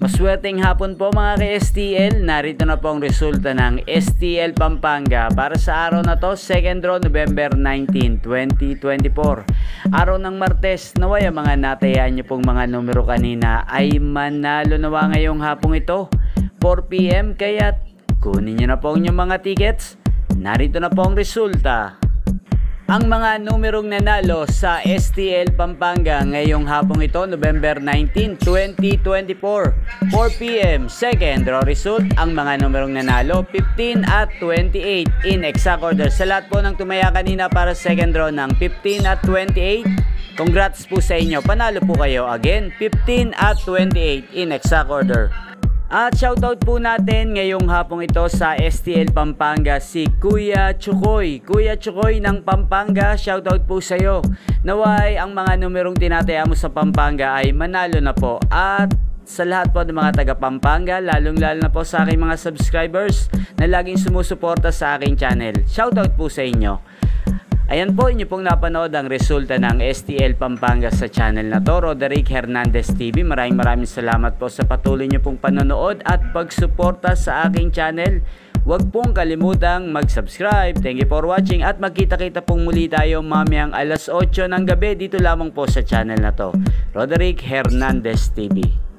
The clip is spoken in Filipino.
Maswerteng hapon po mga ka-STL, narito na po ang resulta ng STL Pampanga para sa araw na to, 2nd draw November 19, 2024. Araw ng Martes, naway ang mga natayaan nyo pong mga numero kanina ay manalo nawa ngayong hapong ito, 4 PM, kaya kunin nyo na po ang inyong mga tickets. Narito na po ang resulta. Ang mga numerong nanalo sa STL Pampanga ngayong hapong ito, November 19, 2024, 4 PM, second draw result. Ang mga numerong nanalo, 15 at 28 in exact order. Sa lahat po ng tumaya kanina para second draw ng 15 at 28, congrats po sa inyo. Panalo po kayo again, 15 at 28 in exact order. At shoutout po natin ngayong hapong ito sa STL Pampanga si Kuya Chukoy. Kuya Chukoy ng Pampanga, shoutout po sa iyo. Naway ang mga numerong tinataya mo sa Pampanga ay manalo na po. At sa lahat po ng mga taga Pampanga, lalong-lalo na po sa aking mga subscribers na laging sumusuporta sa aking channel. Shoutout po sa inyo. Ayan po, inyo pong napanood ang resulta ng STL Pampanga sa channel na to, Roderick Hernandez TV. Maraming salamat po sa patuloy nyo pong panonood at pagsuporta sa aking channel. Huwag pong kalimutang mag-subscribe. Thank you for watching at magkita-kita pong muli tayo mamayang alas 8 ng gabi dito lamang po sa channel na to, Roderick Hernandez TV.